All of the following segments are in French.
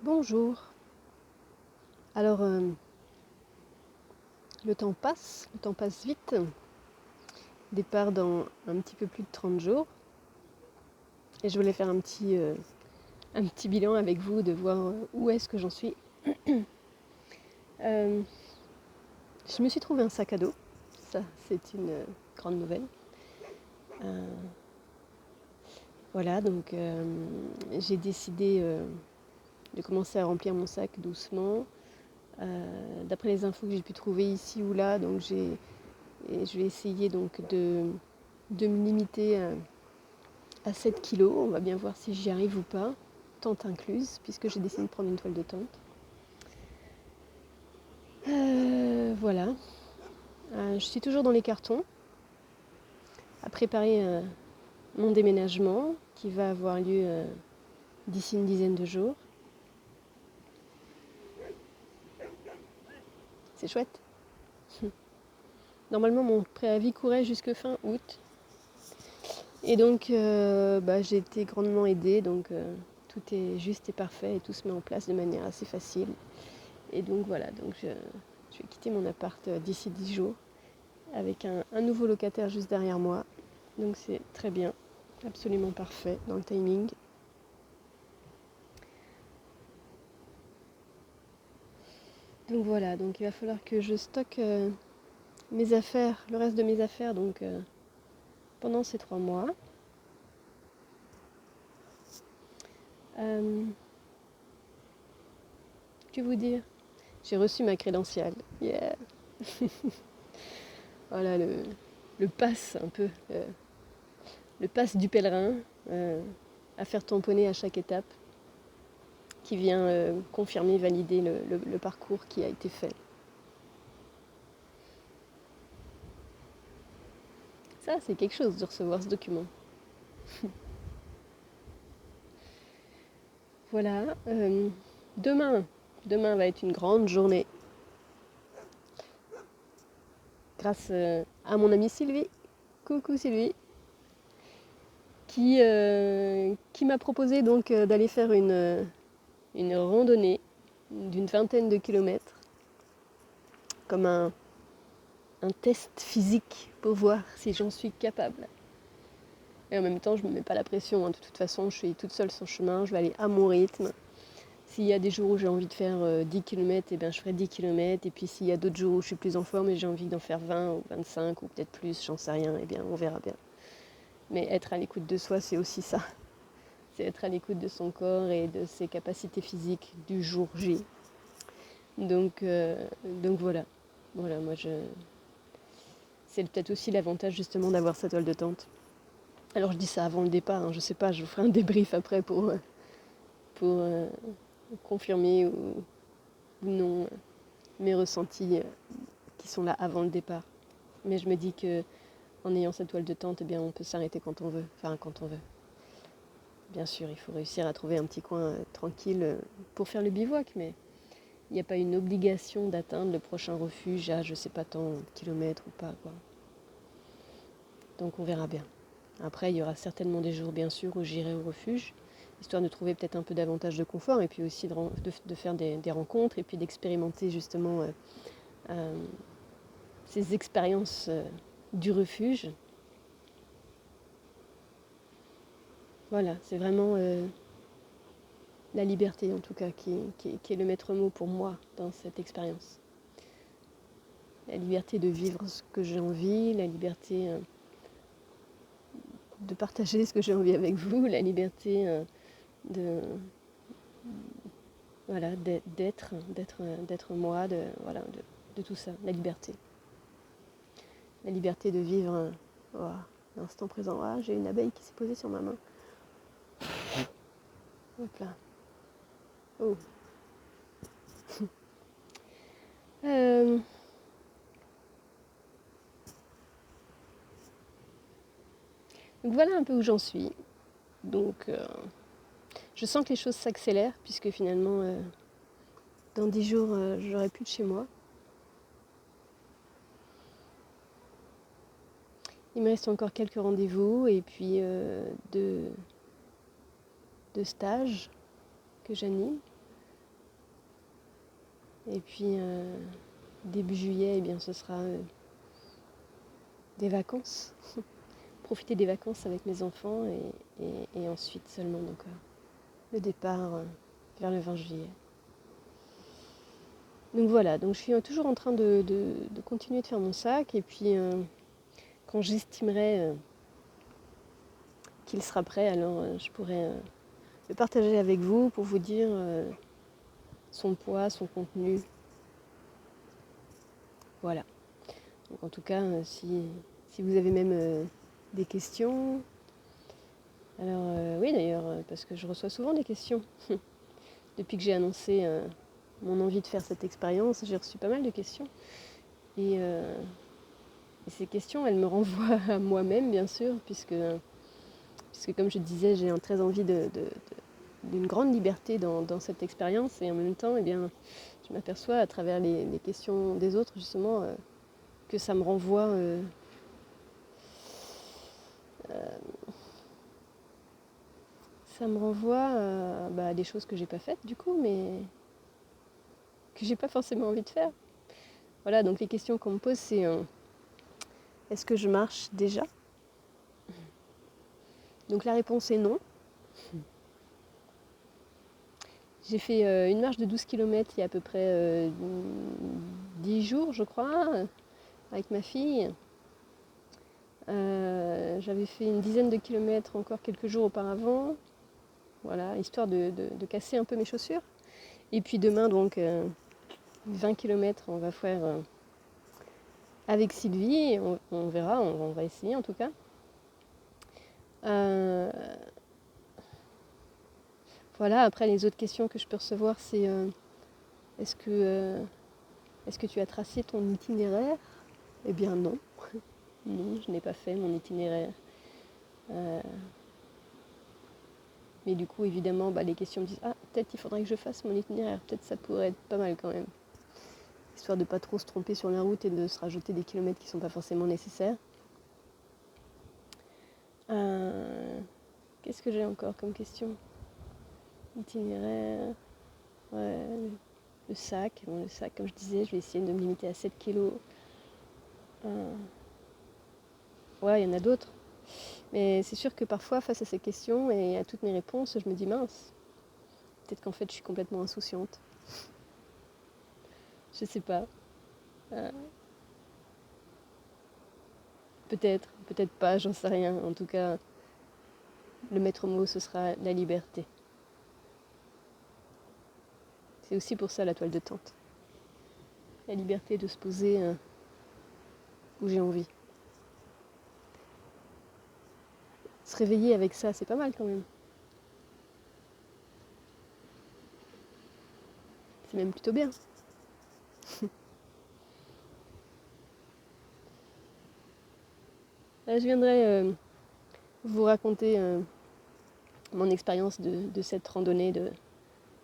Bonjour. Alors, le temps passe vite. Départ dans un petit peu plus de 30 jours. Et je voulais faire un petit bilan avec vous, de voir où est-ce que j'en suis. Euh, je me suis trouvé un sac à dos. Ça, c'est une grande nouvelle. Voilà, donc j'ai décidé de commencer à remplir mon sac doucement. D'après les infos que j'ai pu trouver ici ou là, donc je vais essayer donc de me limiter à 7 kilos. On va bien voir si j'y arrive ou pas, tente incluse, puisque j'ai décidé de prendre une toile de tente. Voilà. Je suis toujours dans les cartons, à préparer mon déménagement qui va avoir lieu d'ici une dizaine de jours. C'est chouette. Normalement, mon préavis courait jusque fin août. Et donc, j'ai été grandement aidée. Donc, tout est juste et parfait et tout se met en place de manière assez facile. Et donc, voilà. Donc, je vais quitter mon appart d'ici 10 jours avec un nouveau locataire juste derrière moi. Donc, c'est très bien. Absolument parfait dans le timing. Donc, voilà. Donc, il va falloir que je stocke mes affaires, le reste de mes affaires, donc pendant ces 3 mois. Que vous dire? J'ai reçu ma crédentiale. Yeah. Voilà le pass un peu, le pass du pèlerin à faire tamponner à chaque étape, qui vient confirmer, valider le parcours qui a été fait. Ça, c'est quelque chose de recevoir ce document. Voilà. Demain va être une grande journée. Grâce à mon amie Sylvie. Coucou Sylvie. Qui m'a proposé donc d'aller faire une randonnée d'une vingtaine de kilomètres. Comme un test physique pour voir si j'en suis capable. Et en même temps, je ne me mets pas la pression. De toute façon, je suis toute seule sur le chemin. Je vais aller à mon rythme. S'il y a des jours où j'ai envie de faire 10 km, eh bien, je ferai 10 km. Et puis s'il y a d'autres jours où je suis plus en forme et j'ai envie d'en faire 20 ou 25 ou peut-être plus, j'en sais rien, eh bien, on verra bien. Mais être à l'écoute de soi, c'est aussi ça. C'est être à l'écoute de son corps et de ses capacités physiques du jour J. Donc voilà. Voilà, moi c'est peut-être aussi l'avantage justement d'avoir sa toile de tente. Alors je dis ça avant le départ, hein, je sais pas, je vous ferai un débrief après pour confirmer ou non mes ressentis qui sont là avant le départ. Mais je me dis que en ayant sa toile de tente, eh bien, on peut s'arrêter quand on veut. Enfin, quand on veut. Bien sûr, il faut réussir à trouver un petit coin tranquille pour faire le bivouac, mais il n'y a pas une obligation d'atteindre le prochain refuge à je sais pas tant de kilomètres ou pas, quoi. Donc on verra bien. Après, il y aura certainement des jours, bien sûr, où j'irai au refuge, histoire de trouver peut-être un peu davantage de confort, et puis aussi de faire des rencontres, et puis d'expérimenter justement ces expériences du refuge. Voilà, c'est vraiment la liberté, en tout cas, qui est le maître mot pour moi dans cette expérience. La liberté de vivre ce que j'ai envie, la liberté de partager ce que j'ai envie avec vous, la liberté de voilà, d'être moi, de tout ça, la liberté. La liberté de vivre l'instant présent. Ah, j'ai une abeille qui s'est posée sur ma main. Hop là. Oh. Donc voilà un peu où j'en suis. Donc je sens que les choses s'accélèrent puisque finalement dans 10 jours j'aurai plus de chez moi. Il me reste encore quelques rendez-vous et puis de stages que j'anime. Et puis début juillet, eh bien, ce sera des vacances. Profiter des vacances avec mes enfants et ensuite seulement donc, le départ vers le 20 juillet. Donc voilà, donc je suis toujours en train de continuer de faire mon sac et puis quand j'estimerai qu'il sera prêt, alors je pourrai le partager avec vous pour vous dire son poids, son contenu. Voilà. Donc en tout cas, si vous avez même des questions, alors oui d'ailleurs, parce que je reçois souvent des questions. Depuis que j'ai annoncé mon envie de faire cette expérience, j'ai reçu pas mal de questions. Et ces questions, elles me renvoient à moi-même, bien sûr, puisque comme je disais, j'ai très envie d'une grande liberté dans cette expérience. Et en même temps, eh bien, je m'aperçois à travers les questions des autres, justement, que ça me renvoie à des choses que j'ai pas faites, du coup, mais que j'ai pas forcément envie de faire. Voilà, donc les questions qu'on me pose, c'est est-ce que je marche déjà ? Donc la réponse est non. J'ai fait une marche de 12 km il y a à peu près 10 jours, je crois, avec ma fille. J'avais fait une dizaine de kilomètres encore quelques jours auparavant, voilà, histoire de casser un peu mes chaussures. Et puis demain, donc, 20 km, on va faire avec Sylvie, on verra, on va essayer en tout cas. Voilà, après les autres questions que je peux recevoir, c'est est-ce que tu as tracé ton itinéraire ? Eh bien non. Non, je n'ai pas fait mon itinéraire. Mais du coup, évidemment, les questions me disent « Ah, peut-être il faudrait que je fasse mon itinéraire, peut-être ça pourrait être pas mal quand même. » Histoire de ne pas trop se tromper sur la route et de se rajouter des kilomètres qui ne sont pas forcément nécessaires. Qu'est-ce que j'ai encore comme question ? Itinéraire, ouais, le sac. Bon, le sac, comme je disais, je vais essayer de me limiter à 7 kilos. Ouais, il y en a d'autres. Mais c'est sûr que parfois, face à ces questions et à toutes mes réponses, je me dis mince, peut-être qu'en fait je suis complètement insouciante. Je sais pas. Peut-être, peut-être pas, j'en sais rien. En tout cas, le maître mot, ce sera la liberté. C'est aussi pour ça la toile de tente. La liberté de se poser où j'ai envie. Se réveiller avec ça, c'est pas mal quand même. C'est même plutôt bien. Là, je viendrai vous raconter mon expérience de cette randonnée de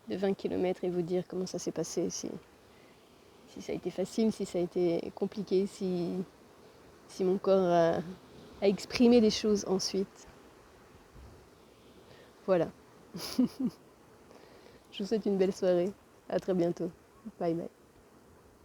20 km et vous dire comment ça s'est passé, si ça a été facile, si ça a été compliqué, si mon corps a exprimé des choses ensuite. Voilà. Je vous souhaite une belle soirée. À très bientôt. Bye bye.